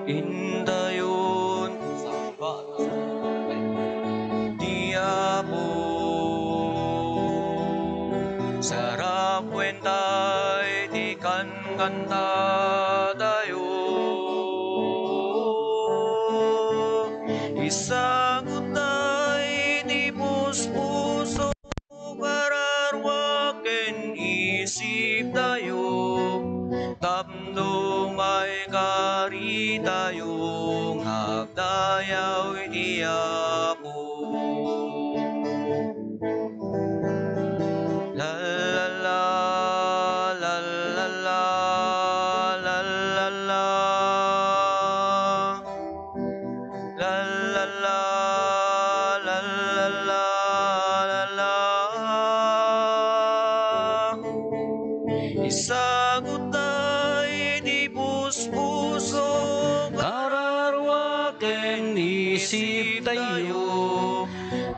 Indayon Diabo sarap wentay di kan kanta dayo isagot tay di puspuso kararwaken isip dayo tapno may kari tayo ngagdayaw Diabo la la la la la la la la la la la la la la la la isagot tay di puspuso kararwaken isip tayo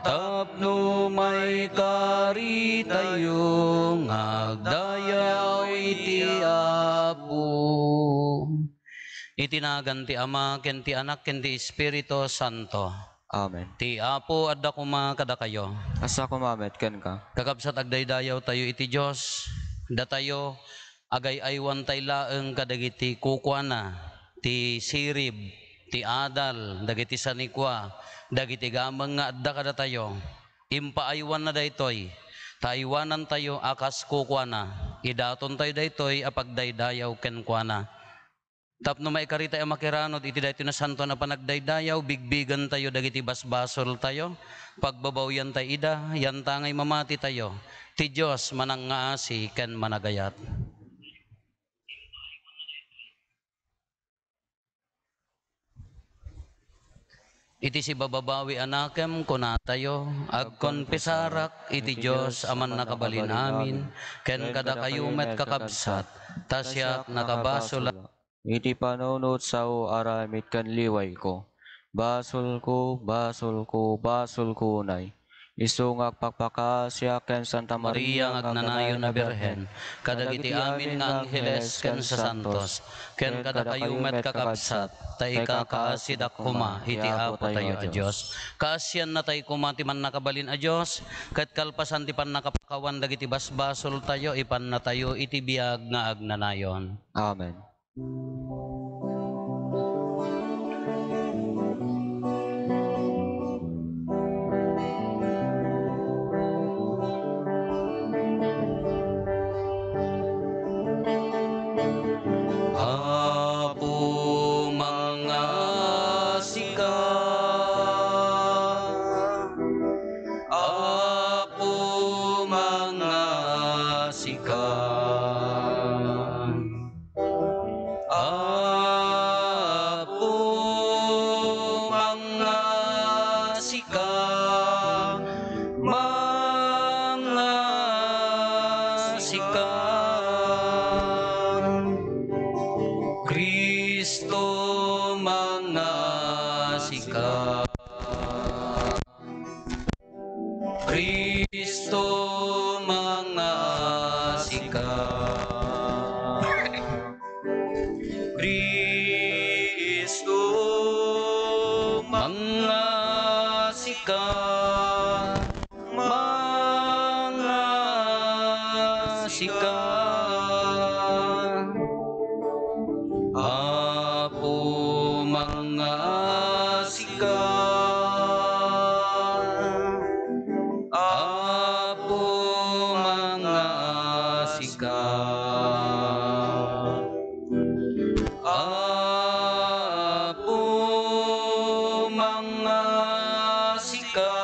tapno may kari tayo ngagdayaw iti Apo. Itinagan ti Ama ken ti Anak ken ti Espiritu Santo. Amen. Ti Apo adda kuma kada kayo. Asa kumamet ken ka. Kakabsat agdaydayaw tayo iti Dios. Da tayo agay-aywan tay laeng kadagiti kukwana ti sirib ti adal dagiti sanikwa dagiti gameng nga adda kada tayo. Impaaywan na daytoy. Taiwanan tayo akas kukwana. Idaton tayo daytoy apagdaydayaw ken kuana. Tapno maikarita ay makiranod iti daytoy na santo na panagdaydayaw bigbigan tayo dagiti basbasol tayo. Pagbabawyan tayo ida yan tangay mamati tayo. Ti Dios manangaasi ken managayat. Iti si bababawi anakem kunatayo agkonpesarak iti Dios aman nakabalin amin ken kada kayumet kakabsat tasyak nakabasol iti panunot sao aramid kan liway ko. Basol ko, basol ko, basol ko nay. Isungak pakpakasya ken Santa Maria Maria agnanayon na Birhen kadagiti amin nga angheles ken sa santos ken kada kayumet kakabsat tay kakaasidak kuma iti Apo tayo a Dios kaasyan na tay kuma ti man nakabalin a Dios ket kalpasan ti pan nakapakawan dagiti basbasol tayo ipan na tayo iti biag nga agnanayon. Amen. Apo mangasi ka, Apo mangasi ka, Apo mangasi ka, mangasi ka. Kristo mangasi ka, Kristo mangasi ka, Kristo mangasi ka, mangasi ka. Apo mangasi ka, Apo mangasi ka, Apo mangasi ka,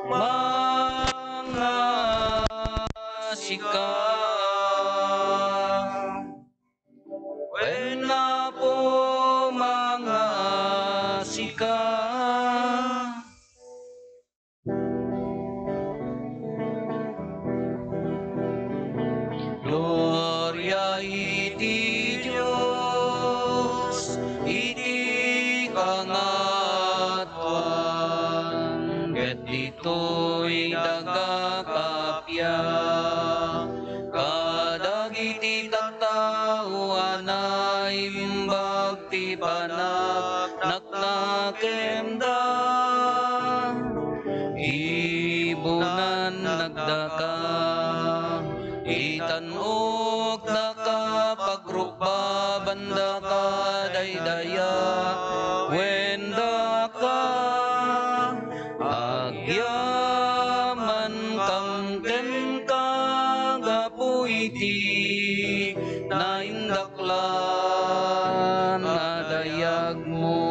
mangasi ka. Wena po mangasi ka. Gloria iti ket ditoy daga kapya. Kadagiti tattao anay imbag ti panagnagnakemda. Ibunan nagdaka, itanok daka pagrukba banda ka daydaya, wenda ka agyaman kang ken kagapuiti naindaklan nadayag mo.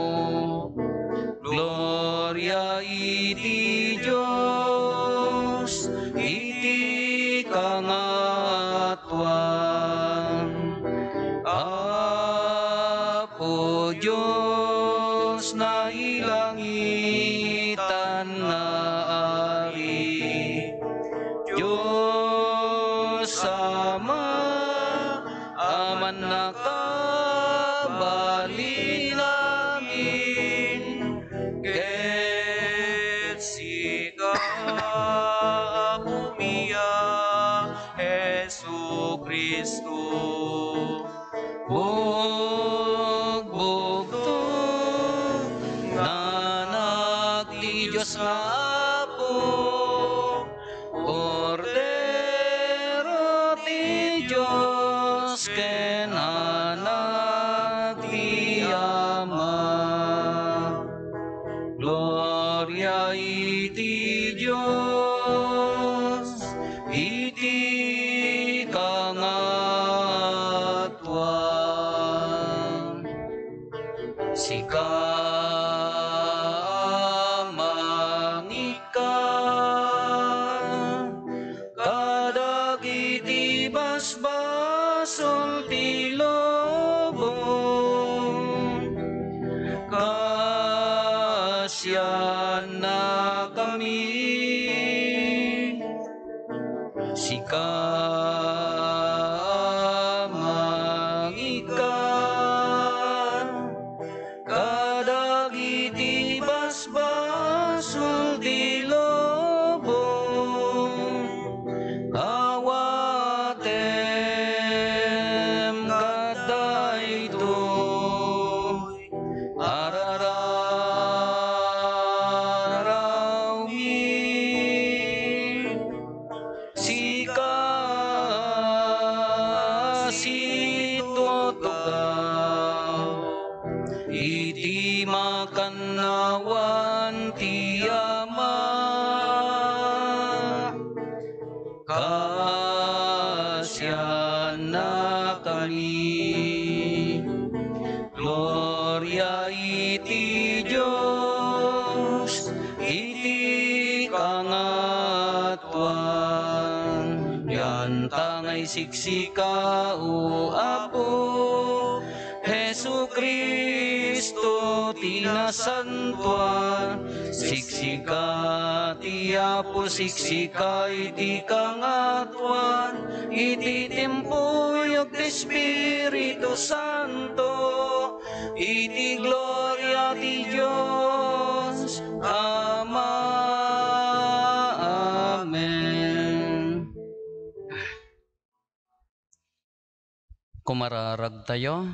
Gloria iti Diyos, iti kangatuan. Apo Diyos na ilangitan na ari, Diyos Ama, aman nakabalinamin, ket sika humia Jesu Kristo. Bugbugto nanak ti Diyos nga Apo, Kordero ti Diyos ken anak ti Ama. Gloria iti Diyos, iti kangatuan. Sika mangika, kadagiti basbasol ti lobong, kasyan na kami. Sika mangika, kadagiti basbasol ti lobong, awatem kadaytoy arararawin. Sika situtugaw, iti makannawan ti Ama, kasyan na kami. Gloria iti Diyos, iti kangatuan. Yan tangay siksika o Apo, Jesu Kristo tinasantuan. Siksika ti Apo, siksika iti kangatuan, iti timpuyog ti Espiritu Santo, iti gloria ti Diyos Ama. Amen. Kumararag tayo.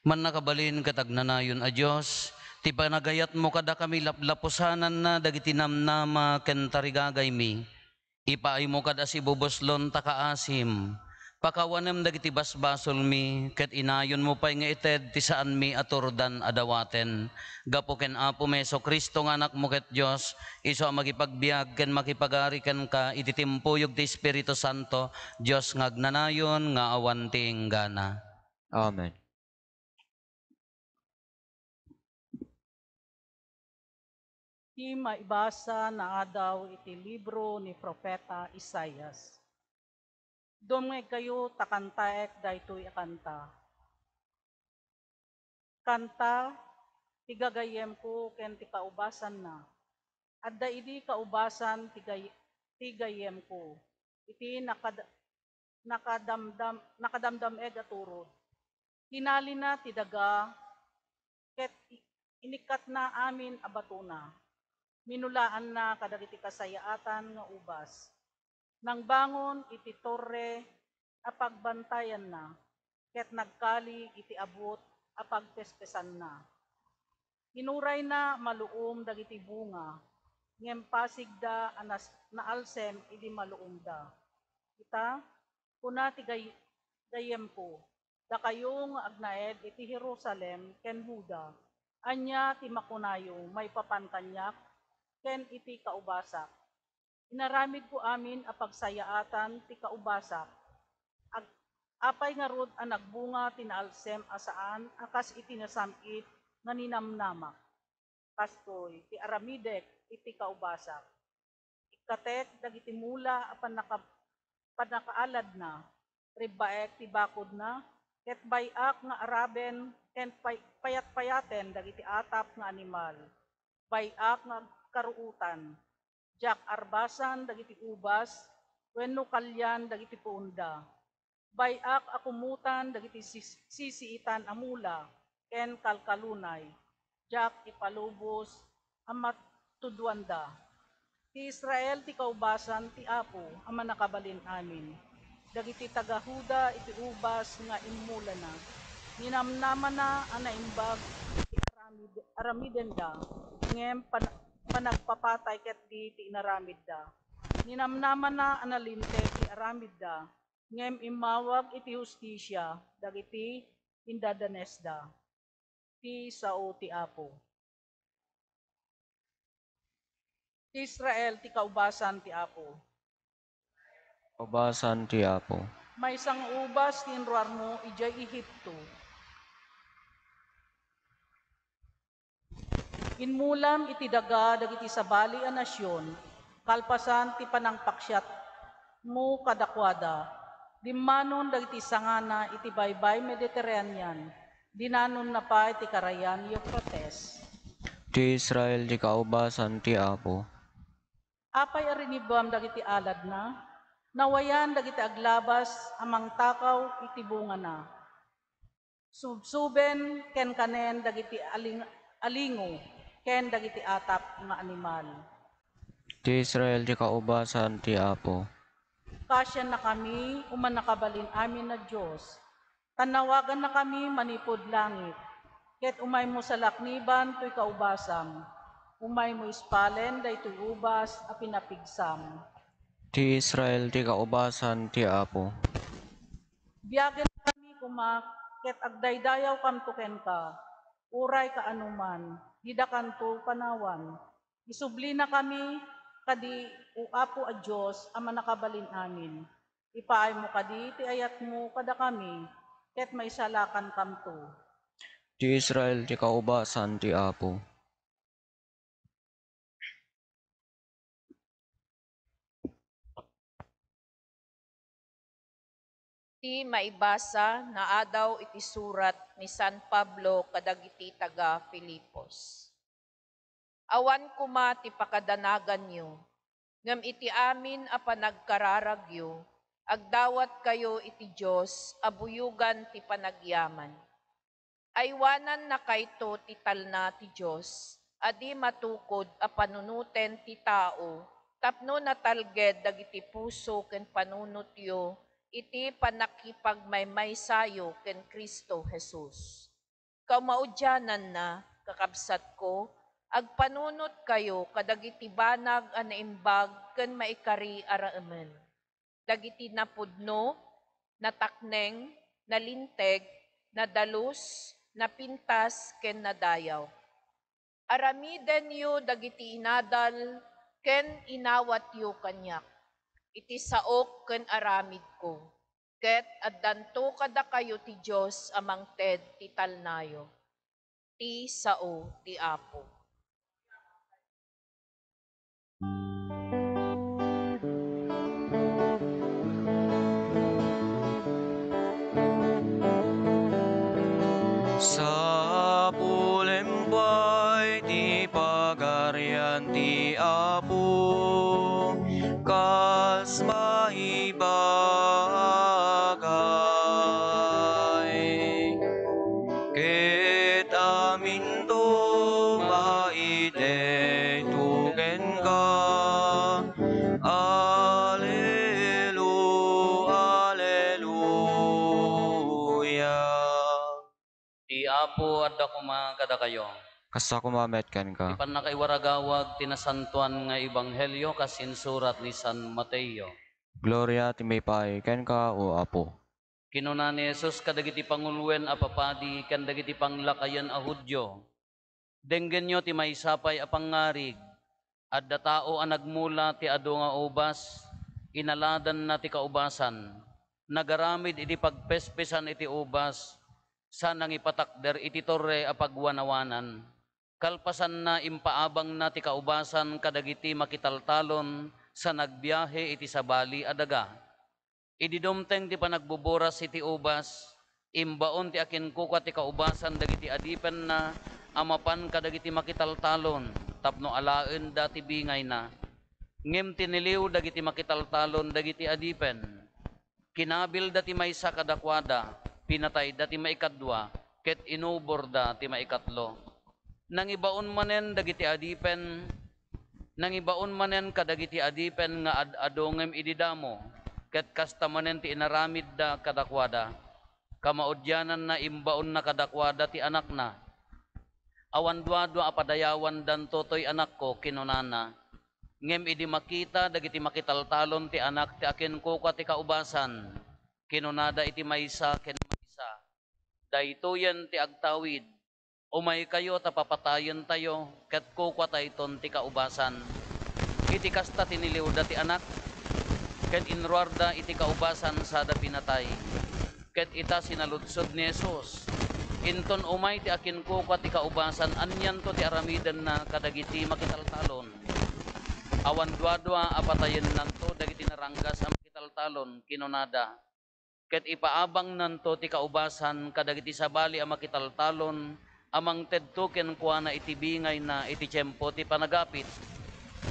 Man nakabalin katagnanayon a Diyos, ti panagayat mo kada kami lapusanan na dagiti namnama ken tarigagay mi. Ipaay mo kada si buboslon takaasim. Pakawanem dagiti basbasol mi, ket inayon mo pay nga ited ti saan mi aturdan adawaten. Gapo ken Apo Meso Kristo nga anak mo ket Dios, iso a magipagbiag ken makipagari ken ka iti timpuyog ti Espiritu Santo, Dios ngagnanayon nga awan ti enggana. Amen. Ti maibasa na adaw iti libro ni Propeta Isaias. Dumngeg kayo takantaek daytoy akanta. Kanta, tigagayem ko ken ti kaubasan na. Adda idi kaubasan tigayem ko. Iti nakadamdam ed aturod. Hinali na ti daga ket inikat na amin abatuna. Minulaan na kadagiti kasayaatan nga ubas. Nang bangon iti torre apagbantayan na, ket nagkali iti abot apagpespesan na. Hinuray na maluom dagiti bunga, ngem pasig da anas naalsem idi maluom da. Ita, kuna ti gayem ko, da kayo nga agnaed iti Jerusalem ken Huda, anya ti makunayo may papankanyak ken iti kaubasak. Inaramid ko amin a pagsayaatan ti kaubasak. Apay nga rod ang nagbunga tinaalsem asaan akas iti nasamit nga ninamnamak. Kastoy ti aramidek iti kaubasak. Ikatek dagiti mula apan panakaalad na, ribaek ti bakod na, ket bayak nga araben ken payat-payaten dagiti atap nga animal. Bayak nga karuutan. Jak arbasan dagiti ubas, wenno kalyan dagiti puunda. Bayak akumutan dagiti sisiitan amula, ken kalkalunay. Jak ipalubos amat tudwanda. Ti Israel ti kaubasan ti Apo ama nakabalin amin. Dagiti taga-Huda iti ubas nga immula na. Ninamnaman na anaimbag ti aramiden da, ngem panagpapatay ket di ti inaramid da. Ninamnaman na analinte ti aramid da, ngem imawag iti hustisya dagiti indadanes da. Ti sao ti Apo. Ti Israel ti kaubasan ti Apo. Kaubasan ti Apo. May isang ubas ti inruar mo ijay Ehipto. Inmulam iti daga dagiti sabali a nasyon, kalpasan ti panangpaksyat mo kadakwada. Dimmanon dagiti sangana iti baybay Mediterranean, dinanon na pa iti karayan Euphrates. Ti Israel ti kaubasan ti Apo. Apay arinibam dagiti alad na, nawayan dagiti aglabas amang takaw iti bunga na. Subsuben ken kanen dagiti alingo, ken dagiti atap nga animal. Ti Israel ti kaubasan ti Apo. Kasya na kami, uman nakabalin amin na Diyos. Tanawagan na kami manipod langit. Ket umay mo sa lakniban to'y kaubasam. Umay mo ispalen daytoy ubas a pinapigsam. Ti Israel ti kaubasan ti Apo. Biyagen kami kumak, ket agdaydayaw kam tuken ka. Uray ka anuman, dida kanto panawan. Isubli na kami, kadi uapo a Diyos ama nakabalin amin. Ipaay mo kadi ti ayat mo kada kami, ket maisalakan kamto. Ti Israel ti kaubasan ti Apo. Ti maibasa na adaw iti surat ni San Pablo kadagiti taga Filipos. Awan kuma ti pakadanagan nyo, ngem iti amin a panagkararagyo, agdawat kayo iti Diyos, abuyugan ti panagyaman. Aywanan na kayto ti talna ti Diyos, adi matukod a panunuten ti tao, tapno natalged dagiti puso ken panunotyo, iti panakipagmaymaysayo ken Kristo Jesus. Kaumaudyanan na, kakabsat ko, agpanunot kayo kadagiti banag a naimbag ken maikari araamen. Dagiti napudno, natakneng, nalinteg, nadalus, napintas ken nadayaw. Aramiden yu dagiti inadal ken inawat yu kanyak. Iti saok ken aramid ko. Ket addanto kada kayo ti Diyos amang ted ti talnayo. Ti sao ti Apo. Sa pulembay ti pagarian ti Apo, kas maibagay. Ket amin to maide tu Apo, adda ko kada kayo. Kasta kumametkan ka. Ipan na kay waragawag tinasantuan nga ebanghelyo kasinsurat ni San Mateo. Gloria ti may pay ken ka o Apo. Kinuna ni Jesus kadagiti pangulwen a papadi ken dagiti panglakayan a Hudyo. Denggen nyo ti may sapay a pangarig. Adda tao a nagmula ti adu nga ubas, inaladan na ti kaubasan. Nagaramid iti pagpespesan iti ubas, sa nangipatakder iti torre a pagwanawanan. Kalpasan na impaabang na ti kaubasan kadagiti makitaltalon sa nagbiyahe iti sabali a daga. Ididumteng ti panagbuburas iti ubas, imbaon ti akin kuka ti kaubasan dagiti adipen na amapan kadagiti makitaltalon, tapno alaen dati bingay na. Ngem tiniliw dagiti makitaltalon dagiti adipen. Kinabil dati maysa kadakwada, pinatay dati maikadwa, ket inubor dati maikatlo. Nangibaon manen dagiti adipen, nangibaon manen kadagiti adipen nga adongem ididamo, ket kasta manen ti inaramid da kadakwada. Kamaudyanan na imbaon na kadakwada ti anak na. Awan duadwa apadayawan dan totoy anak ko kinunana. Ngem idi makita dagiti makitaltalon ti anak ti akin ko ti kaubasan. Kinunada iti maysa ken maysa. Daytoyen ti agtawid. Umay kayo tapapatayon tayo ket kukwa tayton ti kaubasan. Iti kasta tiniliw da ti anak ket inruarda iti kaubasan sada pinatay. Ket ita sinaludsod ni Jesus. Inton umay ti akin kukwa ti kaubasan anyan to ti aramiden na kadagiti makitaltalon. Awan duadwa apatayen nanto dagiti naranggas ang makitaltalon kinunada. Ket ipaabang nanto ti kaubasan kadagiti sabali ang makitaltalon amang tedto ken kuana iti bingay na iti tiempo ti panagapit.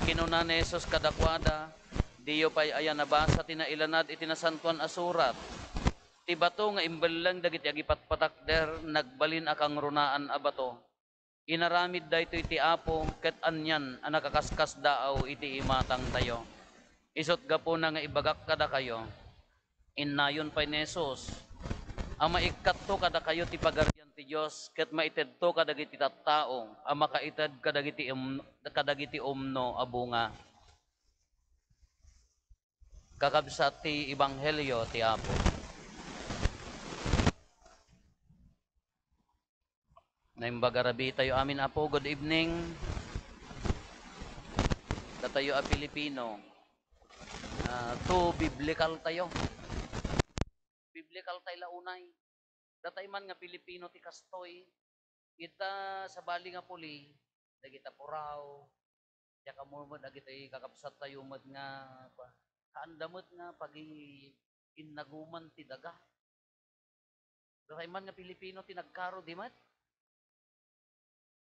Kinuna ni Jesus kadakwada, diyo pay ayan nabasa tinailanad iti nasantuan asurat. Ti bato nga imbelang dagiti agipatpatakder nagbalin akang runaan a bato. Inaramid dayto iti Apo ket anyan ang nakakaskas daaw iti imatang tayo. Isot gapo na nga ibagak kada kayo. Innayon pay ni Jesus. Ang maikat to kada kayo ti pagaryan ti Dios ket maited to kadagiti tattao ang makaited kadagiti umno a bunga. Kakabsat ti ebanghelyo ti Apo. Naimbagarabi tayo amin Apo, good evening. Datayo a Pilipino. To biblical tayo. Biblical tayo launay. Datay man nga Pilipino ti kastoy. Ita sa bali nga puli, dagita puraw. Tsaka mo dagita kakabsat tayo mod nga kaandamot nga pagi inaguman ti daga. Datay man nga Pilipino ti nagkaro di mat.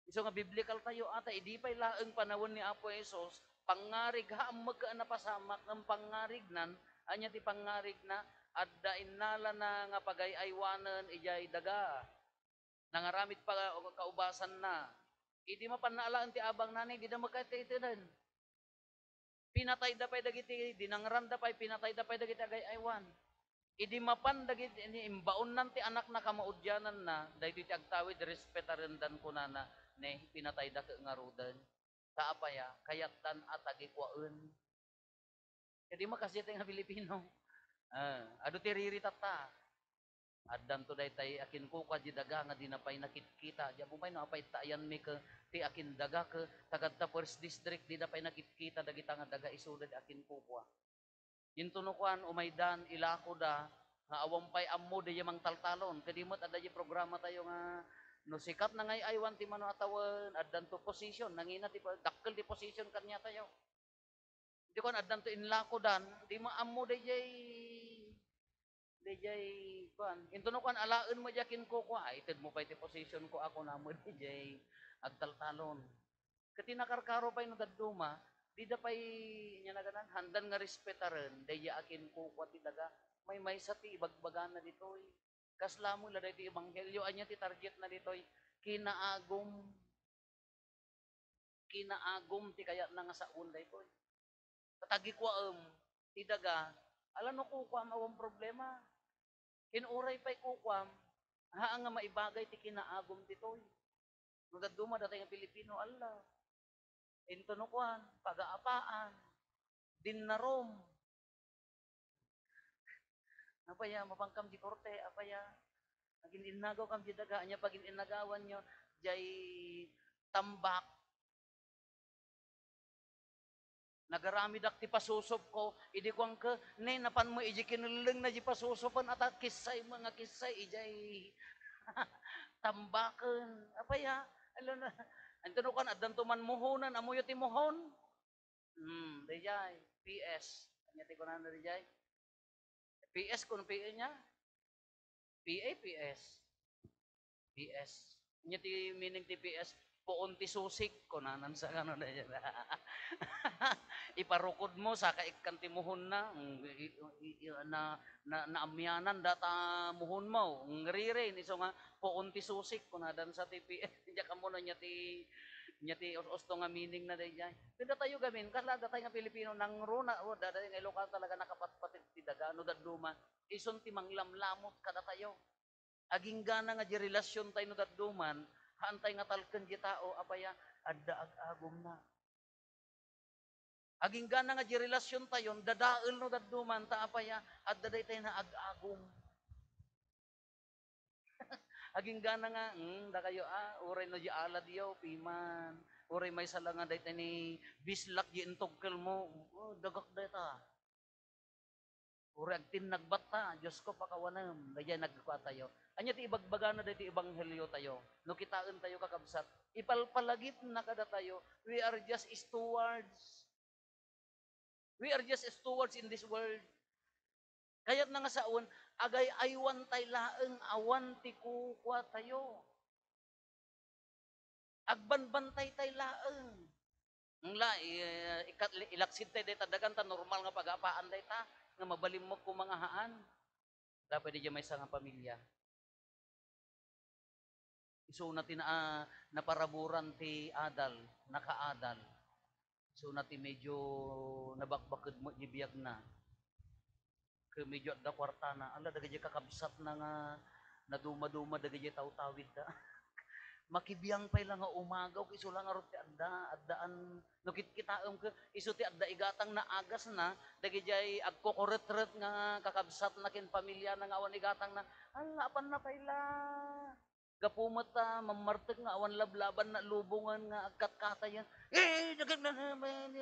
Iso nga biblical tayo ata idi pay laeng panawon ni Apo Jesus pangarig haamag ka na pasamak ng pangarig nan anya ti pangarig na adda innala na nga pagayaywanan ijay daga nangaramid pa kaubasan na idi mapanaalaan ti abang nanay di da magkatitinan pinatay da pay dagiti dinangran da pay pinatay da pay dagiti agayaywan idi mapan dagiti imbaon nan ti anak na kamaudyanan na daytoy ti agtawid respetaren dan kunana ne pinatay da nga rudan kaapaya kayatan at agikwaen kadi makasit nga Pilipino adu ti riritata addan to daytay akin ko kadji daga nga dinapay nakikita ja bumay no apay tayan mi ke ti akin daga ke tagadta first district di dapay nakikita dagita nga daga isudad akin ko kwa yintunukuan umaydan ilako da nga awampay ammo de yamang taltalon kadimot adda di programa tayo nga no sikat na ngay aywan ti mano atawan addan to position nangina ti dakkel ti position kanya tayo di kon addan to inlako dan di mo ammo DJ kuan intuno kuan alaen mo jakin ko ited mo pay ti position ko ako na mo DJ agtaltalon ket nakarkaro pay no dadduma di da pay nya naganan handan nga respetaren DJ akin ko ti daga may maysa ti ibagbagana ditoy kaslamo la daytoy ebanghelyo anya ti target na ditoy kinaagom ti kayat na nga saun daytoy katagi kwaem ti daga ala no kukwam awang problema kinuray pay kukwam Haan nga maibagay ti kinaagom ditoy. No daduma datay nga Pilipino Allah. Intunukuan, pagaapaan, dinnarom. Apaya mapangkam di korte, apaya agin innagaw kam di daga nya pagin innagawan nyo jay tambak. Nagarami dak ti pasusop ko, idi ko ang ka, ne napan mo iji kinuleng na di pasusopan at kisay mga kisay ijay tambaken. Apaya, alo na, anto kan addan tuman muhonan amuyo ti muhon. Dijay, PS. Anya ti kunan dijay. PS kun PA nya. PA PS. PS. Nya ti meaning ti PS puon ti susik kunanan sa kanon dijay. Iparukod mo sa kaikan ti muhon na naamyanan data muhon mo ngrire ni so nga puon ti susik kunadan sa TPS diya kamo nya ti usto nga meaning na dayjay. Kada tayo gamin kala datay nga Pilipino nang runa o daday nga lokal talaga nakapatpatit ti daga no daduma ison ti manglamlamot kada tayo. Aging gana nga di relasyon tayo no dadduman haantay nga talken di tao apaya adda agagom na. Aging gana nga di relasyon tayo dadael no dadduman ta apaya adda day tayo na agagom. Aging gana nga, da kayo, uray no di alad yaw, piman. Uray may salangan day ni bislak di intogkel mo, dagak day ta. Uray agtin nagbata, Diyos ko pakawanam, daya nagkwa tayo. Anya ti ibagbaga na day ti ebanghelyo tayo. No kitaan tayo kakabsat, ipalpalagip na kada tayo, we are just stewards. We are just stewards in this world. Kaya't na nga saon, agay aywan tay laeng awan ti kukwa tayo. Agbanbantay tay laeng. Ngla ilaksid tay dayta dagan ta normal nga pagapaan dayta nga mabalim mo ko mga haan. Dapat di may nga pamilya. Iso natin naparaburan ti adal, nakaadal. So natin medyo nabakbakid mo ibiyag na. Medyo da kwarta na, ala dagay kakabsat na nga naduma-duma dagay taw-tawid da. Makibiyang pa lang nga umagaw iso lang arot ti addaan no kitaom ke iso ti adda igatang na agas na dagay agkokoret-ret nga kakabsat na kin pamilya na nga awan igatang na ala apan na payla. Gapumat ta mamartek nga awan lablaban na lubungan nga agkatkatayan. Dagag na naman.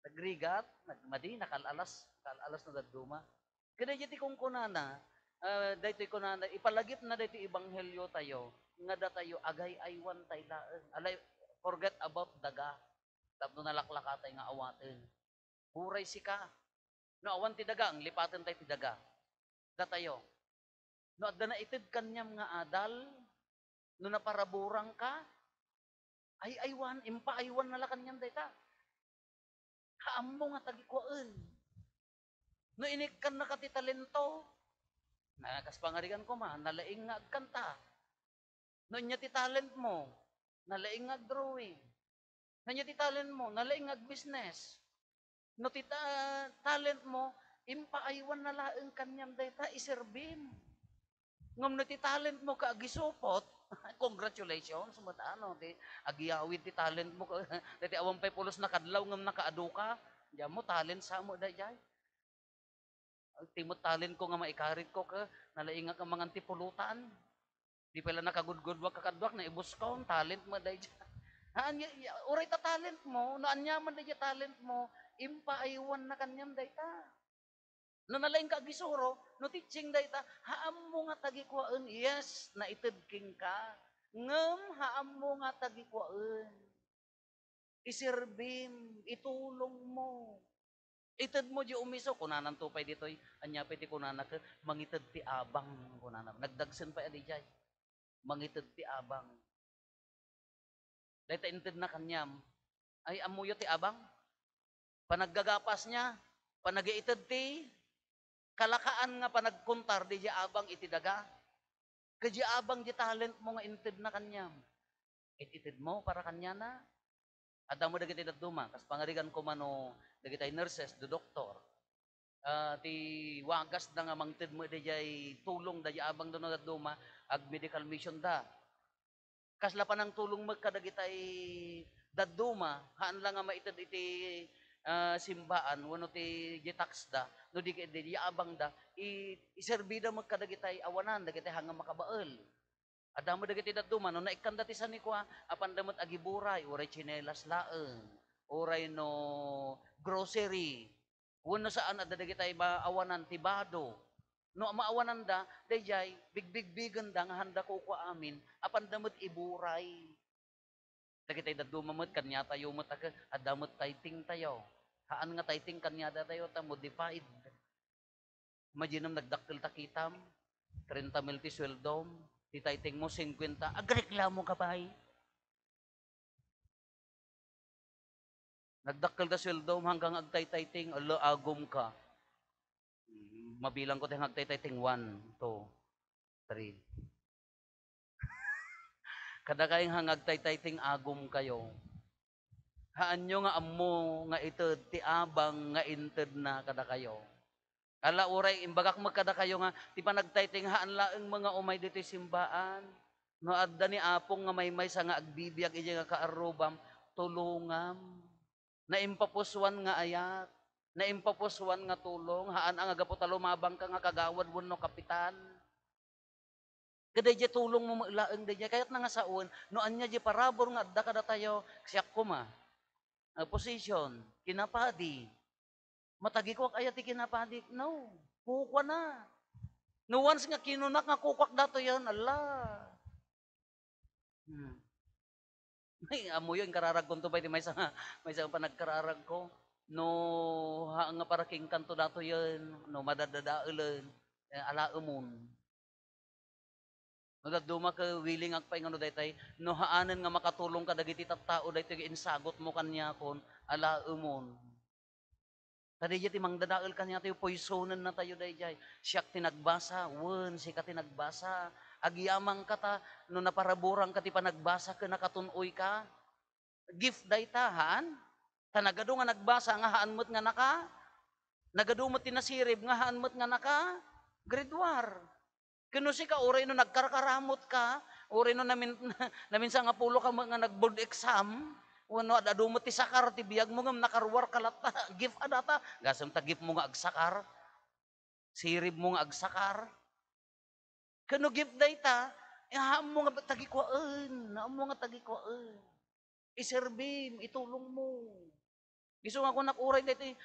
Nagrigat, nagmadi, nakalalas na daduma. Kada jiti kung kunana, daytoy kunana, ipalagip na daytoy ebanghelyo tayo, nga da tayo agay aywan tay laeng. Alay, forget about daga. Tapno nalaklaka tay nga awaten. Huray sika. No awan ti daga, ang lipaten tay ti daga. Da tayo. No adda na ited kanyam nga adal, no naparaburang ka, ay aywan, impa aywan na la kanyam dayta. Kaammo nga tagikuan. No inikan na kati talento, nakas pangarigan ko nalaing nga agkanta. No inya ti talent mo, nalaing nga drawing. No inya ti talent mo, nalaing nga business. No ti talent mo, impaaywan na laeng kanyam dayta iserbim. Ngam no ti talent mo kaagisupot, congratulations, ano, ti agiyawid ti talent mo, ti awang pay pulos na kadlaw ngam nakaaduka, diyan mo talent sa mo dayjay. Timot talent ko nga maikarit ko ka, nalainga ka mga antipulutan. Di pala nakagudgud wag kakadwak na ibus ko, talent mo dayjay. Uray ta talent mo, naanyaman dayjay talent mo, impaaywan na kanyam dayta. No nalaing ka gisuro, no teaching dayta, haam mo nga tagikuan, yes, na itedking ka. Ngem haam mo nga tagikuan. Isirbim, itulong mo. Ited mo di umiso, kunanan tupay ditoy, anya piti kunana ka, mangited ti abang kunana. Nagdagsen pa adi jay. Mangited ti abang. Dayta inted na kanyam, ay amuyo ti abang. Panaggagapas niya, panagiited ti kalakaan nga panagkuntar di abang iti daga. Kadi abang di talent mo nga inted na kanyam. Ititid mo para kanya na. At mo dagiti daduma, kas pangarigan ko mano dagiti nurses, do doktor. ti wagas da nga mangted mo dayay tulong dayay abang do na duma ag medical mission da. Kasla pa ng tulong magkadagitay daduma haan lang nga maited iti simbaan wano ti tax da no di abang da iserbida magkadagitay awanan dagitay hanga makabael. Adamo dagiti daduma no naikkan dati sa ni kwa apan damot agiburay uray tsinelas laeng uray no grocery wano saan adda dagitay awanan tibado no maawanan da dayjay bigbigbigan da nga handa ko amin apan damot iburay dagitay daduma met kanya tayo met adamot tayting tayo haan nga tayting kanya da tayo ta modified imagine nagdakkel takitam 30,000 ti sweldom ti tayting mo 50 agreklamo ka bay nagdakkel da sweldom hanggang agtaytayting alo agom ka mabilang ko tayong agtaytayting 1 2 3 kada kayong hangagtaytayting agom kayo haan nyo nga ammo nga ited ti abang nga inted na kada kayo ala uray imbagak magkada kayo nga ti panagtayting haan laeng mga umay dito simbaan no adda ni apong nga may sa nga agbibiyag ija nga kaarubam tulungam naimpapuswan nga ayat naimpapuswan nga tulong haan ang agapota lumabang ka nga kagawad wenno kapitan kaday di tulong mo laeng di kayat na nga saon no anya di parabor nga adda kada tayo siyak kuma position kinapadi matagi ko ayat ti kinapadi no kukwa na no once nga kinunak nga kukwak dato yan ala ay amo yun kararag ko to ba may sa panagkararag ko no nga para king kanto dato yan no madadadaulen ala umon no daduma ka willing agpay ngano daytay no haanen nga makatulong ka dagiti tattao daytoy insagot mo kanya kon ala umon kadi ti mangdadael kanya tayo poisonen na tayo dayjay siyak tinagbasa wen si ka tinagbasa agiyamang kata no naparaburang ka ti panagbasa ken nakatunoy ka gift daytahan tanagado nga nagbasa nga haan met nga naka nagado met tinasirib nga haan met nga naka grade war kuno si ka oray no nagkarkaramot ka oray no namin sa nga pulo ka nga nag-board exam wano adumot ti sakar ti biyag mo ngam nakarwar kalata gift adata gasam ta gift mo nga agsakar sirib mo nga agsakar kano gift dayta iham mo nga tagikwaan naam mo nga tagikwaan iserbim itulong mo iso nga ko nakuray dayta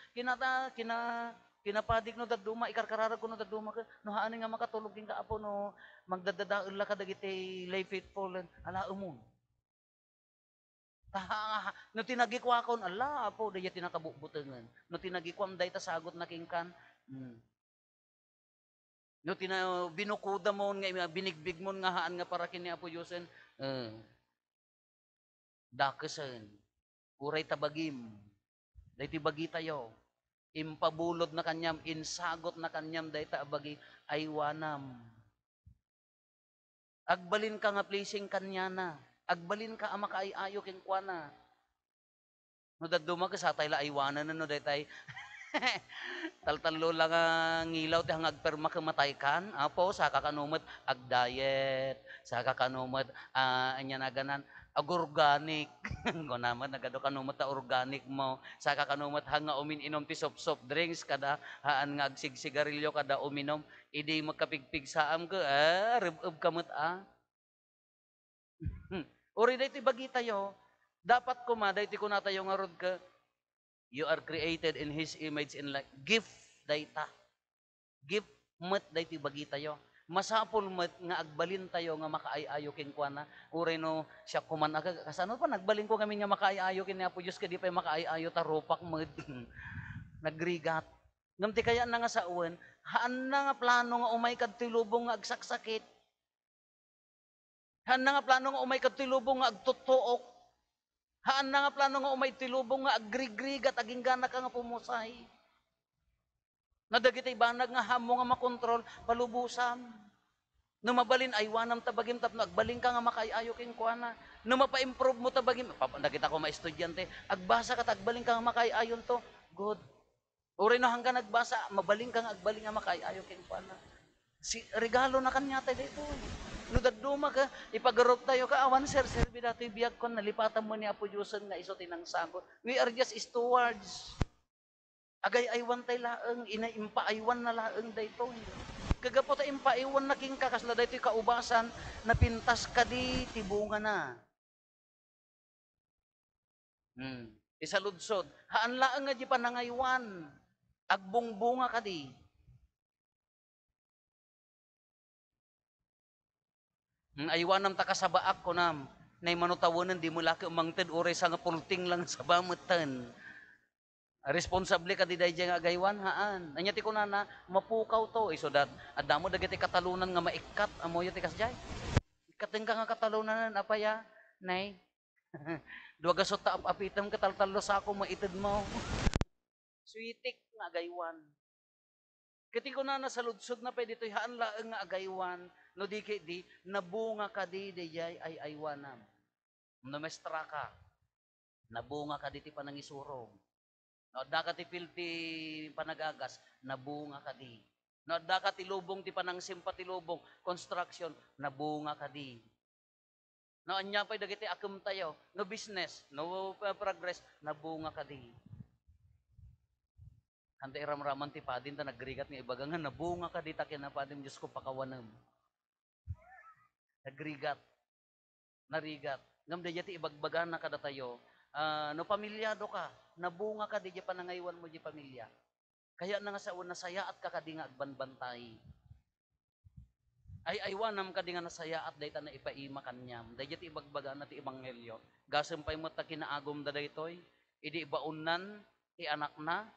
kinapadik no daduma ikarkararag ko no daduma ka no haanin nga makatulog din ka apo no magdadadael la ka dagiti lay faithful ala umon no tinagikwakon ala apo daya tinakabubutengan no tinagikwam dayta sagot na kingkan no binukuda mo nga binigbig mo nga haan nga para kini apo Diyosen dakesen uray tabagim dayti bagi tayo impabulod na kanyam insagot na kanyam dayta abagi aywanam agbalin ka nga pleasing kanya na agbalin ka ama kaayo ken kuana no daduma ka sa tay la aywanan no daytay taltalo lang ang ngilaw ti hangag perma kamatay kan apo sa kakanumot ag diet sa kakanumot anya na ganan ag organic ko naman nagado kanumot ta organic mo sa kakanumot hanga uminom ti soft drinks kada haan nga agsigsigarilyo kada uminom idi magkapigpig saam ko rib kamot uri dayti bagi tayo, dapat kuma, dayti ko na tayo nga rod ka, you are created in His image and like, gift dayta. Gift met dayti bagi tayo. Masapol met nga agbalin tayo nga makaayayo ken kuana. Uri no, siya kuman aga, kasano pa, nagbalin ko kami nga makaayayo ken Apo Diyos, kadi pa makaayayo ta rupak met. Nagrigat. Ngamti kaya na nga sa uwan, haan na nga plano nga umay kad tilubong nga agsaksakit. Haan na nga plano nga umay katilubong nga agtutuok. Haan na nga plano nga umay tilubong nga agrigrig at aging gana ka nga pumusay. Nadagitay banag nga hamo nga makontrol, palubusan. No mabalin aywanam tabagim tapno agbalin ka nga makaayo king kuana. No mapa-improve mo tabagim, nakita ko ma estudyante, agbasa ka agbalin ka nga makaayon to. Good. Uri no hanggang nagbasa, mabaling kang agbaling nga makayayo king kuana. Si regalo na kanya tayo dito. No daduma ka, ipagarot tayo ka, awan sir, dati biyag kon nalipatan mo ni Apo Diyosan nga iso tinang sagot. We are just stewards. Agay aywan tay laeng, inaimpa aywan na laeng dayto. Kagapo ta impa aywan na king kakasla dayto kaubasan, napintas ka di tibunga na. Isaludsod, haan laeng nga di panangaywan. Agbungbunga ka di. Aywanam ta kasabaak ko nam. Nay manutawanan di mo laki umangted oray sa nga pulting lang sa bamutan. Responsable ka di dayjay nga agaywan haan. Anyati ko na mapukaw to. So that adamo dagiti katalunan nga maikat amoy ti kasjay. Ikating ka nga katalunan apaya nay. Duwa gasot ta apitam kataltalo sa ako maited mo. Sweetik nga agaywan. Kiti ko na sa ludsod na pwede to'y haan laeng nga agaywan, no di nabunga ka di jay ay aywanam. No mestra ka, nabunga ka di ti panangisurog. No da ka ti pilti panagagas, nabunga ka di. No da ka ti lubong ti panangsimpa ti lubong, construction, nabunga ka di. No anya pa'y dagiti akum tayo, no business, no progress, nabunga ka di. Hante iram-raman ti padin ta nagrigat nga ibaga nga nabunga ka di ta kinapadim Diyos ko pakawanam. Nagrigat. Narigat. Ngam da ti ibagbagan na kada tayo. No pamilyado ka, nabunga ka di panangaywan mo di pamilya. Kaya na nga sa una saya at kakadi nga agbanbantay. Ay aywanam ka di nga nasaya at dayta na ipaima kanyam. Dayta ti ibagbagan na ti ebanghelyo. Gasampay mo ta kinaagom da daytoy. Idi ibaunan ti anak na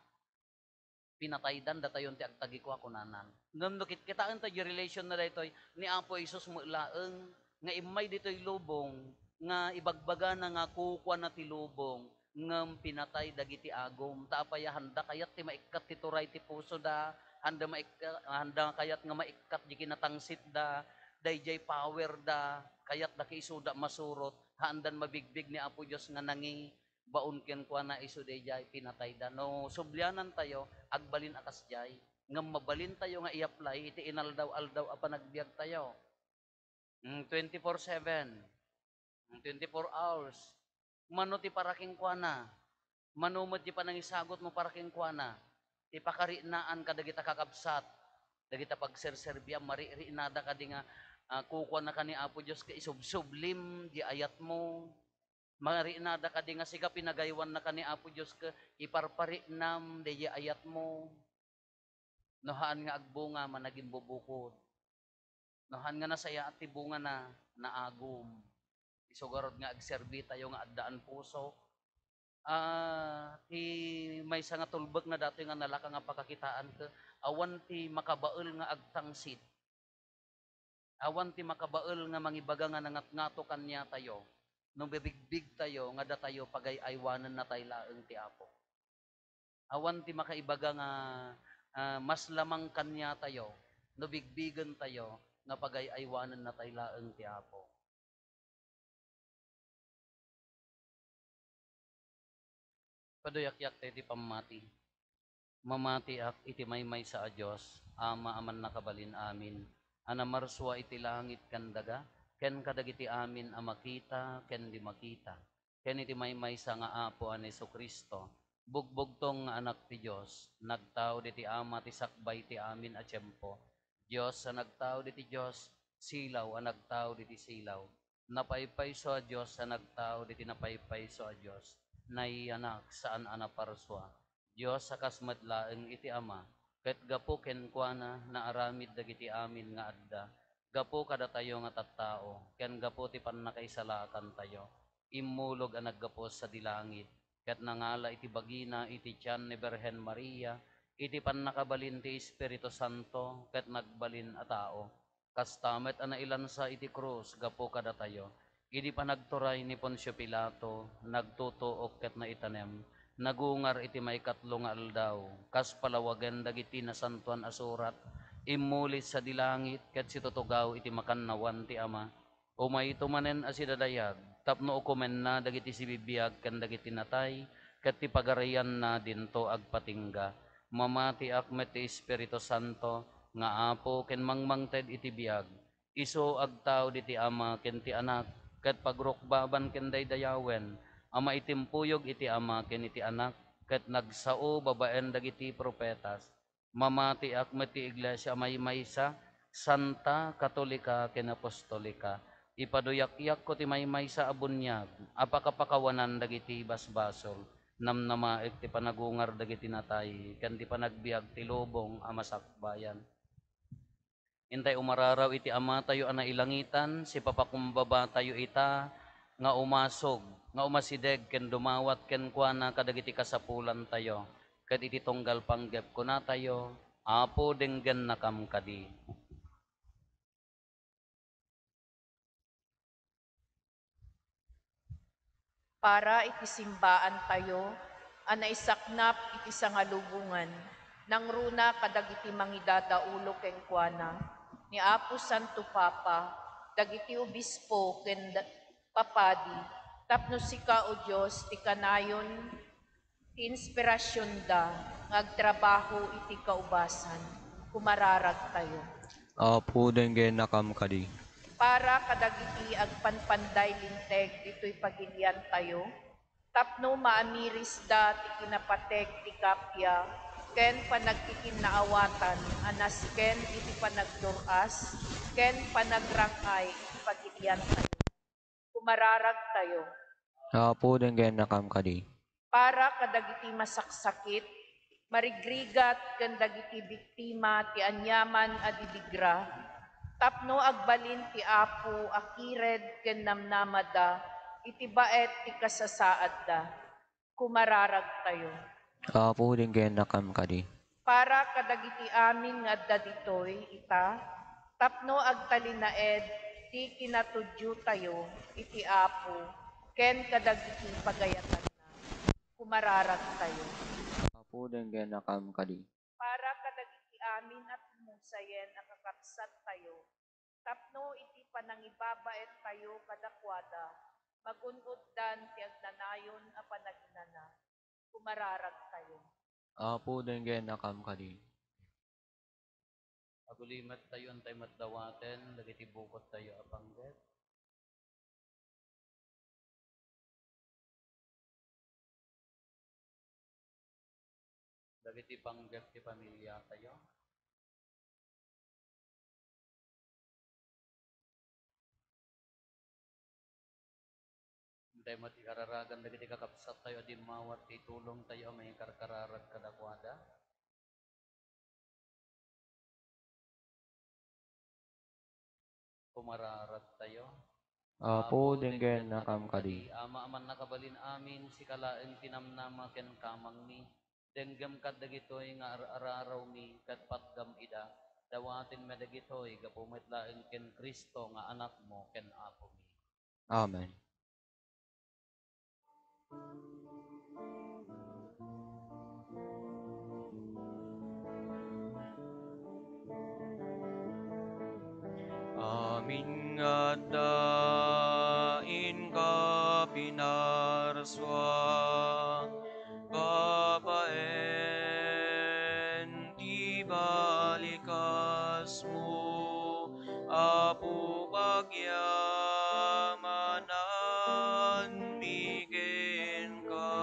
pinataydan datayon ti agtagi ko ako nanan. Ngam kitaan ta di relation na daytoy ni Apo Isus mo laeng nga imay ditoy lubong nga ibagbaga na nga kukwa na ti lubong ngam pinatay dagiti agom ta apaya handa kayat ti maikat ti turay ti puso da handa kayat nga maikat di kinatangsit da dayjay power da kayat da kiisuda masurot handan mabigbig ni Apo Dios nga nangi baon ken kwa na isu dayjay pinatay da no sublyanan tayo agbalin akas jay ngam mabalin tayo nga i-apply iti inaldaw-aldaw a panagbiag tayo 24/7 24 hours mano ti paraking kwa na manumod ti panangisagot mo paraking kwa na ti pakarinaan kadagita kakabsat dagita pagserserbia maririnada kadi nga kukuha na kani Apo Dios ka isubsublim di ayat mo marinada ka di nga siga pinagaywan na kani Apo Dios ka iparpari nam di ayat mo. Nohaan nga agbunga managing bubukod. Nohaan nga nasaya at tibunga na naagom. Isugarod nga agserbi tayo nga addaan puso. Ti may nga tulbag na dati nga nalaka nga pakakitaan ka awan ti makabael nga agtangsit. Awan ti makabael nga mangibaga nga nangat-ngato kanya tayo. Nung bibigbig tayo, nga da tayo pagay-aywanan na tayo laeng ti Apo. Awan ti makaibaga nga mas lamang kanya tayo, no bigbigan tayo, nga pagay-aywanan na tayo laeng ti Apo. Paduyak-yak tayo ti pamati. Mamati ak iti maymay sa Diyos, ama aman nakabalin amin. Anamarswa iti langit kandaga, ken kadagiti amin a makita, ken di makita. Ken iti maymaysa nga Apo an Jesucristo. Bugbugtong nga anak ti Dios, nagtao diti ama ti sakbay ti amin a tiempo. Dios sa nagtao diti Dios, silaw a nagtao diti silaw. Napaypayso a Dios sa nagtao diti napaypayso a Dios. Naianak saan anaparswa. Dios sa kasmadlaeng iti ama, ket gapo ken kuana naaramid dagiti amin nga adda. Gapo kada tayo nga tattao, ken gapo ti pannakaisalakan tayo. Immulog ang naggapos sa dilangit, ket nangala iti bagina iti tiyan ni Berhen Maria, iti pannakabalin ti Espiritu Santo, ket nagbalin a tao. Kastamet ana ilansa iti krus, gapo kada tayo. Idi panagturay ni Poncio Pilato, nagtutuok ket naitanem, nagungar iti maikatlo nga aldaw, kas palawagan dagiti nasantuan asurat, imulis sa dilangit ket situtugaw iti makannawan ti ama umay tumanen a sidadayag tapno ukumen na dagiti sibibiyag ken dagiti natay ket ti pagarayan na dinto agpatingga mamati akmet ti Espiritu Santo, nga apo ken mangmangted iti biag, iso agtaw diti ama ken ti anak, ket pagrukbaban ken daydayawen, ama itimpuyog iti ama ken iti anak, ket nagsao babaen dagiti propetas, mamati akmet ti iglesia maymaysa, santa, katolika, ken apostolika, ipaduyak-yak ko ti maymaysa a bunyag, apakapakawanan dagiti basbasol, namnamaek ti panagungar dagiti natay, ken ti panagbiag ti lubong a masakbayan. Intay umararaw iti ama tayo ana ilangitan, si papakumbaba tayo ita, nga umasog, nga umasideg, ken dumawat ken kuana kadagiti kasapulan tayo, ket iti tunggal panggep ko na tayo, apo denggen nakam kadi. Para iti simbaan tayo, naisaknap iti sangalubungan, nang runa kadagiti mangidadaulo ken kuana, ni Apo Santo Papa, dagiti obispo ken papadi, tapno sika o Dios ti kanayon ti inspirasyon da, ngagtrabaho iti kaubasan, kumararag tayo. Apo denggen nakam kadi. Para kadagiti agpanpanday linteg dito'y pagilian tayo, tapno maamiris da ti kinapatek ti kapya, ken panagkikinaawatan, anas ken iti panagduras, ken panagrangay iti pagilian tayo. Kumararag tayo. Apo denggen nakam kadi. Para kadagiti masaksakit, marigrigat ken dagiti biktima ti anyaman a didigra, tapno agbalin ti Apo akired ken namnamada, iti baet ti kasasaad da. Kumararag tayo. Apo denggen nakam kadi. Para kadagiti amin nga adda ditoy ita, tapno agtalinaed ti kinatudyo tayo, iti Apo, ken kadagiti pagayatan na. Kumararag tayo. Apo denggen nakam kadi. Para kadagiti amin at humusayen a kakapsat tayo, tapno iti panangibabaet tayo kadakwada, magunuddan ti agnanayon a panaginana. Kumararag tayo. Apo denggen nakam kadi. Agulimat tayo antay matdawaten, dagiti bukod tayo apangget. Dagiti panggep ti pamilya tayo. Intay mati kararagan dagiti kakapsat tayo di mawat ti tulong tayo may karkararag kadakwada. Kumararag tayo. Apo denggen nakam kadi. Ama aman nakabalin amin si kalaeng tinamnama ken kamang mi. Denggam kat dagitoy nga araraw mi kat patgam ida. Dawatin me dagitoy gapumet laeng ken Kristo nga anak mo ken apo mi. Amen. Amin nga dain ka pinarswa, babaen ti balikas mo, Apo pagyamanan bigyan ka.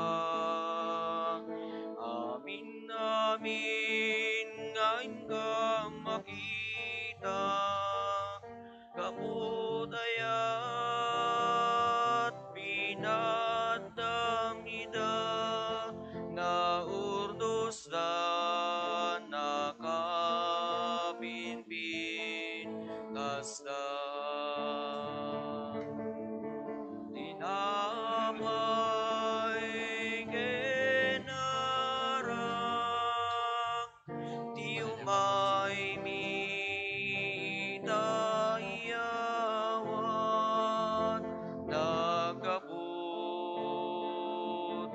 Amin amin ngayon ka makita, kapudayat pinadamida, nga urdos da nakapinpin kasta. Tinapay kenarak, ti umay mitayawat, nagabot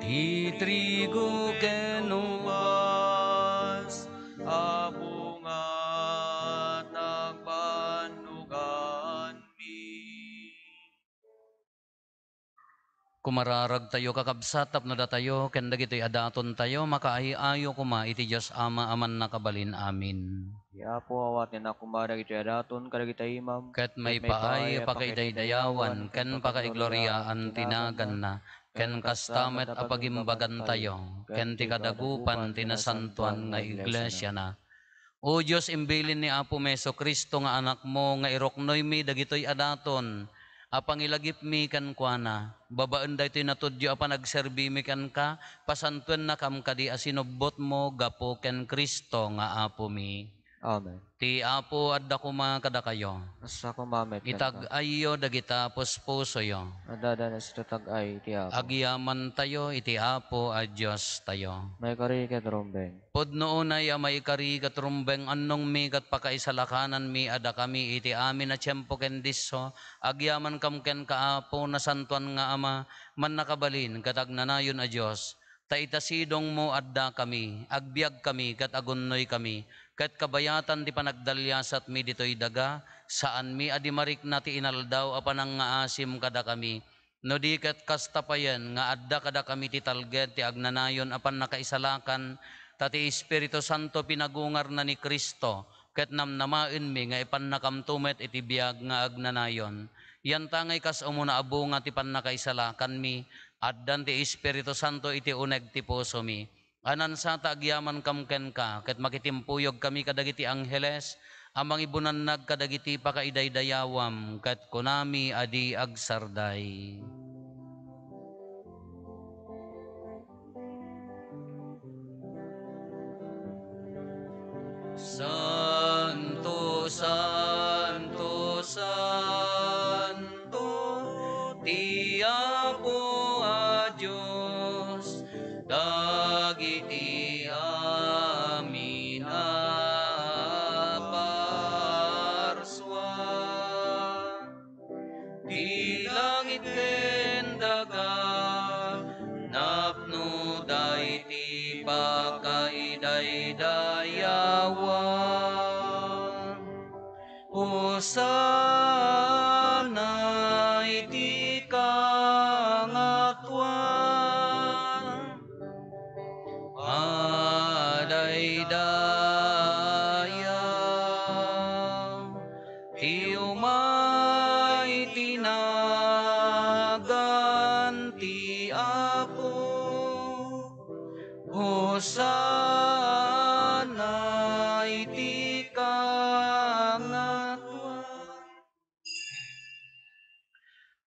Ti trigo ken ubas, abungat nagpanugan mi. kumararag tayo kakabsat tapno da tayo ken dagitoy adaton tayo makaayo kuma iti Dios Ama aman nakabalin amin. Ya po awat na kumarag iti adaton kadagita imam. Ket may paay pakidaydayawan ken pakaigloriaan tinagan na ken kastamet apagimbagan tayo ken ti kadagupan tinasantuan nga iglesia na. O Diyos, imbilin ni Apo Meso Kristo nga anak mo nga iroknoy mi dagitoy adaton. Apang ilagip mi kan kuana, babaan da ito'y natudyo apan nagserbi mi kan ka, pasantuen na kam kadi asinobot mo gapo ken Kristo nga Apo mi. Amen. Ti Apo adda kuma kada kayo. Asa ko mamet kan ka. Itag-ayo dagita puspuso yo. Adada na sa tatag-ay iti Apo. Agyaman tayo iti Apo a Dios tayo. May kari ket rumbeng. Pudno unay amay kari katrumbeng annong mi kat pakaisalakanan mi ada kami iti amin na tiyempo ken disso agyaman kam ken kaapo na santuan nga ama man nakabalin kat agnanayon a Dios ta itasidong mo adda kami agbiag kami kat agunnoy kami kat kabayatan ti panagdalyasat mi ditoy daga saan mi adimarik na ti inaldaw apan ang nga asim kada kami no di kat kastapayan nga adda kada kami ti talged ti agnanayon apan nakaisalakan tati Espiritu Santo pinagungar na ni Kristo, ket namnamaen mi nga ipan nakamtumet iti biag nga agnanayon. Yan tangay kas umuna abo nga ti pannakaisalakan mi, addan ti Espiritu Santo iti uneg ti puso mi. Anan sa taagyaman kam ken ka, ket makitimpuyog kami kadagiti angheles, amang ibunannag kadagiti pakaidaydayawam, ket kunami adi agsarday. Santo, Santo, Santo, ti Apo a Diyos, dagiti amin a parswa. Di langit ken daga, napno dayti pakaidaydayawam. Hosana iti kangatuan, adaydayaw, ti umay tinagan ti Apo, Hosana iti kangatuan.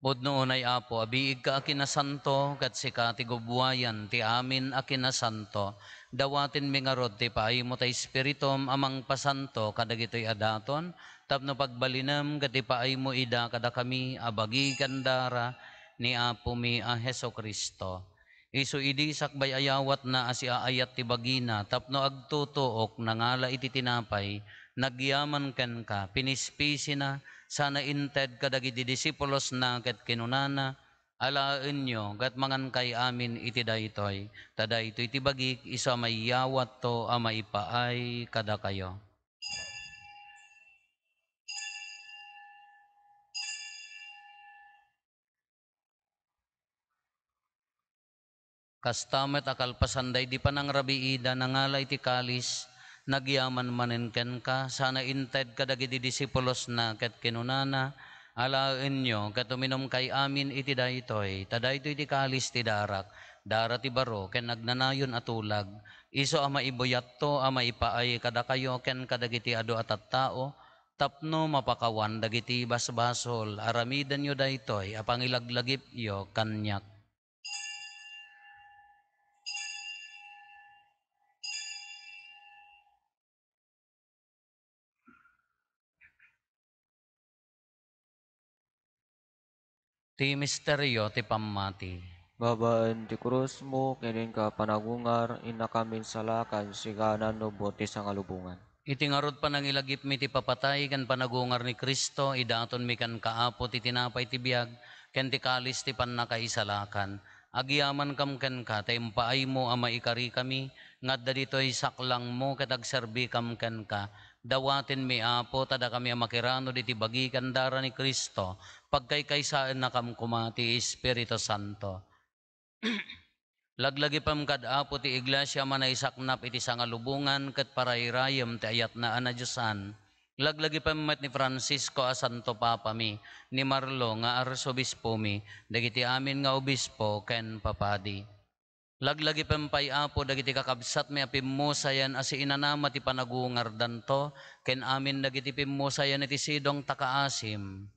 Pudno unay Apo, abiig ka akinasanto, kat sika ti gubwayan, ti amin akinasanto, dawatin mi nga rod ti paay mo ta Espiritum amang pasanto, kadagitoy adaton, tapno pagbalinam, kat ti paay mo ida kada kami, abagi kandara, ni Apo mi a Heso Kristo. Isu idi sakbay ayawat na asiaayat ti bagina, tapno agtutuok nangala iti tinapay, nagyaman ken ka, pinispisi na, sana inted kadagiti disipulos na ket kinunana, alaen nyo, kat mangan kay amin iti daytoy, tada ito iti bagik, isa may yawat to, ama ipaay kada kayo. Kastamet akalpasanday di panang rabiida nangalay ti kalis nagyaman manen ken ka sana inted kadagiti disipulos na ket kinunana alaen nyo ket uminom kay amin iti daytoy tadaytoy ti kalis ti darak dara ti baro ken nagnanayon atulag iso ama ibuyat to ama ipaay kada kayo ken kadagiti adu at tao tapno mapakawan dagiti basbasol aramidan yo daytoy apang ilaglagip yo kanyak. Ti misteryo ti pammati. Babaan ti krus mo, kinin ka panagungar, inakamin salakan, siganan no bote sa ngalubungan. Iti ngarod pa nang ilagip mi ti papatay kan panagungar ni Kristo, idaton mi kan kaapo ti tinapay ti biag, ken ti kalis ti pannakaisalakan. Agyaman kam ken ka, ta impaay mo ama ikari kami, ngadda ditoy saklang mo ket agserbi kam ken ka. Dawatin mi Apo, tada kami makirano diti bagi kandara ni Kristo, pagkaykaysaan na kam kumati Espiritu Santo. Laglagi pam kad apo ti iglesia manay saknap iti sangalubungan ket parairayem ti ayat na anadyosan. Laglagi pam met ni Francisco a Santo Papa mi, ni Marlo nga arsobispo mi, dagiti amin nga obispo ken papadi. Laglagi pempay apo dagiti kakabsat mi apimmusayan asi inanama ti panagungardan to, ken amin dagiti pimmusayan iti sidong takaasim.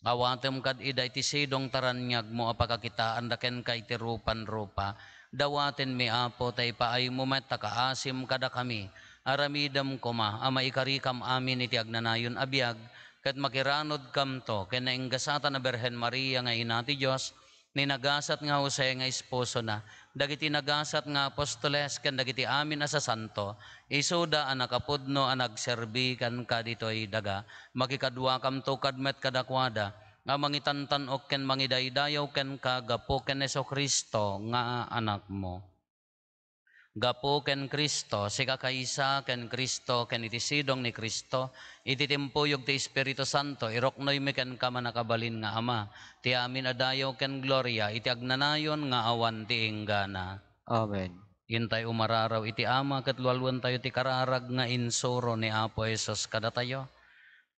Awatem kad ida iti sidong taranyag mo apakakitaan daken ka iti rupan-rupa. Dawaten mi apo tay paay mo met takaasim kada kami. Aramidam kuma ama ikarikam amin iti agnanayon abiyag ket makiranod kam to ken nainggasatan na Berhen Maria nga ina ti Dios ni nagasat nga Jose nga esposo na dagiti nagasat nga apostoles ken dagiti amin asa santo isuda a nakapudno a nagserbi kan kaditoy daga makikadwa kam to kadmet kadakwada nga mangitantan ok ken mangidaydayaw ken kagapo ken Jesucristo nga anak mo. Gapo ken Kristo, sika kaysa ken Kristo, ken iti sidong ni Kristo, iti timpuyog ti Espiritu Santo, iroknoy mi ken kama nakabalin nga Ama, ti amin adayaw ken gloria, iti agnanayon nga awan ti inggana. Amen. Intay umararaw iti Ama, ket lualwan tayo ti kararag nga insuro ni Apo Jesus kada tayo.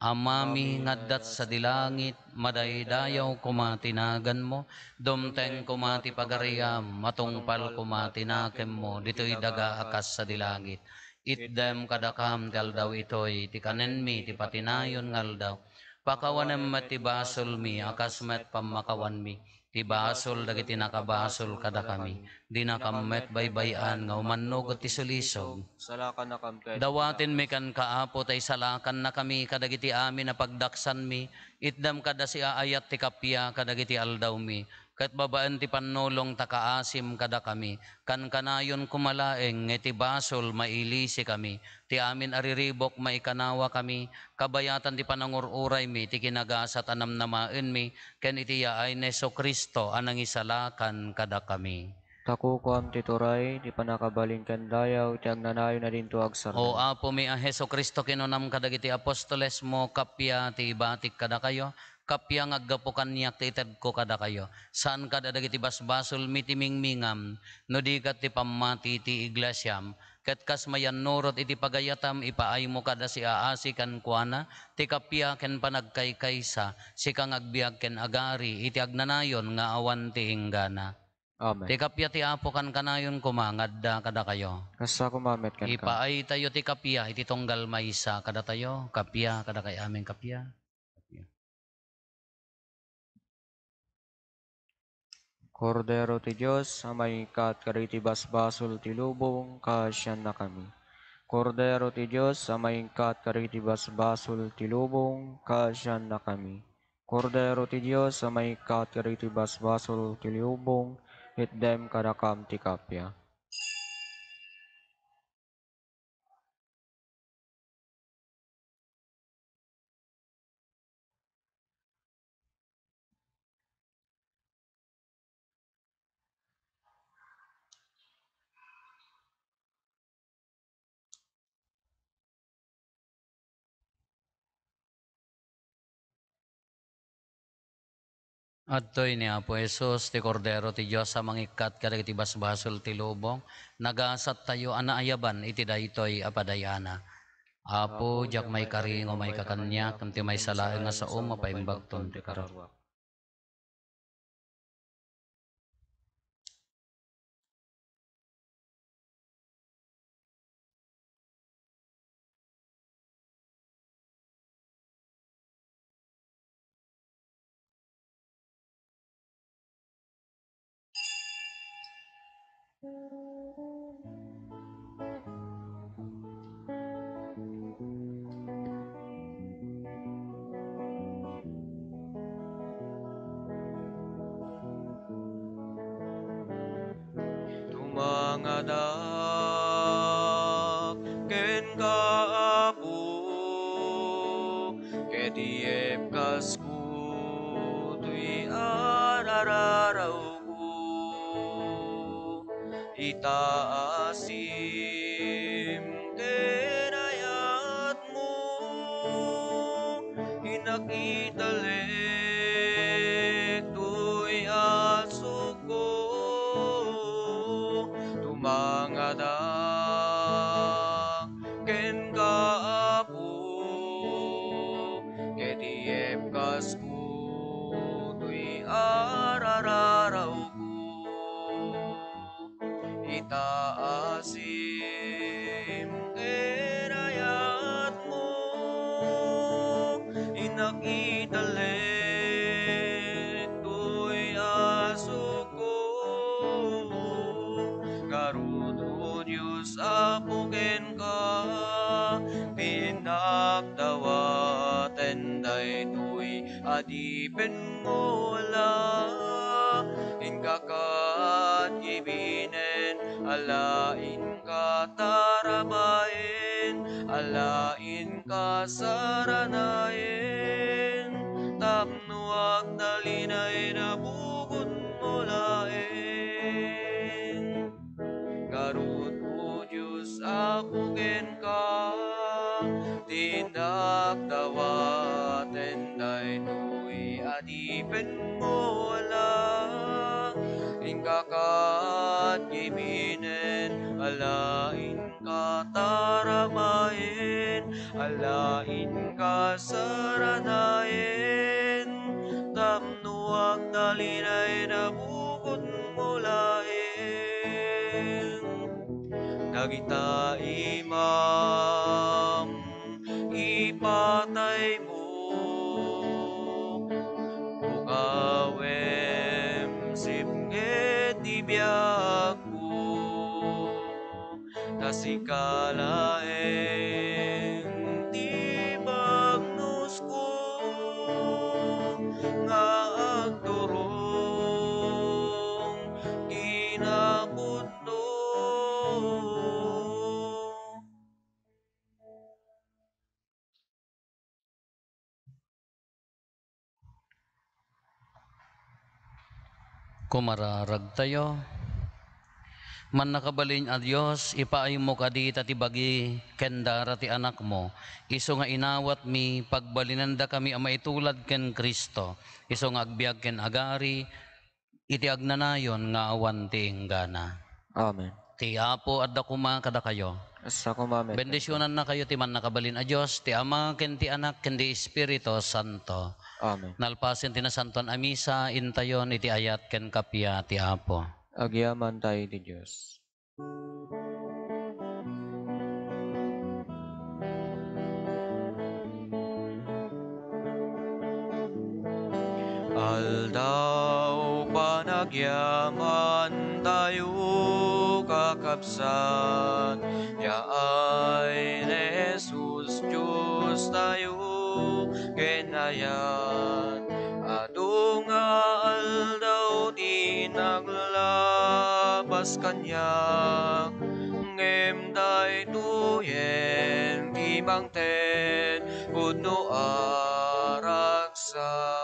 Amami ngaddat sa dilangit, madaydayaw kumatinagan mo, dumteng kumati pagariam, matungpal kumatinakem mo, dito'y daga akas sa dilangit. Itdem kadakam kaldaw ito'y, ti kanen mi, ti patinayon ngaldaw. Pakawanem met ti basol mi, akas met pamakawan mi, ti basol dagiti nakabasol kada kami. Di nakamet baybayan, nga umannugot ti sulisog. Salakan na kamket. Dawatin mi kan kaapo tay salakan na kami kadagiti amin na pagdaksan mi itdam kada si aayat ti kapya kadagiti aldaw mi ket babaan ti pannolong takaasim kada kami kan kanayon kumalaeng ngeti basol mailisi kami ti amin ariribok maikanawa kami kabayatan ti panangururay mi ti kinagasat anamnamaen mi ken iti yaay ni Jesucristo anang isalakan kada kami. Takukuam ti turay, di panakabalin kan dayaw, ti agnanayo na din to O agsardan. apo mi a Jesucristo kinunam kadagiti apostoles mo kapya ti ibatik kada kayo kapya ngaggapo kanyak ti ited ko kada kayo saan kada dagiti basbasol mi ti mingmingam no di kat ti pamati ti iglesyam ket kas mayan nurot iti pagayatam ipaay mo kada si aasi kan kuana ti kapya ken panagkaykaysa si kang agbiag ken agari iti agnanayon nga awan ti inggana. Amen. Ti kapya ti apo kan kanayon kumangadda kada kayo. Kasa kumamet kan ka. Ipaay tayo ti kapya, iti tunggal maysa kada tayo, kapya, kada kay aming kapya. Kordero ti Diyos, amay kat kariti basbasol ti lubong, kasyan na kami. Kordero ti Diyos, amay kat kariti basbasol ti lubong, kasyan na kami. Kordero ti Diyos, amay kat kariti basbasol ti lubong, itdem kadakam ti kapya. Adtoy ni Apo Jesus, ti Kordero ti Diyos sa mangikat kada iti basbasol ti lubong, nagasat tayo anaayaban iti daytoy apadayana. Apo, jak may karingo may kakanyak, ti may salaeng nga sa mapaimbagton ti kararwa. Tumangadak ken kaapo ketiem kasku tuy arararaw ko itaasim tenayat mo inakitalek tuy asok ko mangada ken kaapu ketiem kasku tuy arararaw ko itaasim kerayat mo inakitalit tuy aso ko karudo Diyos apuken ka pinakdawaten daytoy adipen mo ala inkakat ibinen alain ka tarabain alain ka saranayin tapnuak dalinay na bukod mo lain garut o Diyos apuken ka tindak dawaten daytoy adipen mo ala ingkakat gibinen alain ka taramain alain ka saranayin tapnuak dalinay na bukod mo lain dagita imam ipatay mo bukawem sipnget ibiyag ko nasikalaeng tibagnos ko nga agturong kinapudno Kumararag tayo. Man nakabalin a Dios, ipaay mo kadi tatibagi kendara ti anak mo. Iso nga inawat mi, pagbalinanda kami ang maitulad ken Kristo. Iso nga agbiag ken agari, iti agnanayon nga awan ti inggana. Amen. Ti Apo adda kuma kada kayo. Sa kumamet. Bendisyonan na kayo ti man nakabalin a Dios, ti Ama ken ti Anak ken ti Espiritu Santo. Amen. Nalpasin ti nasanton a misa, intayon iti ayat ken kapya ti Apo. Agyaman tayo ti Diyos. Aldaw panagyaman tayo kakabsat, yaay ni Jesus Diyos tayo kenayat. Ado nga aldaw di naglabas kanyak, ngem day tuyen timangten pudno araksa.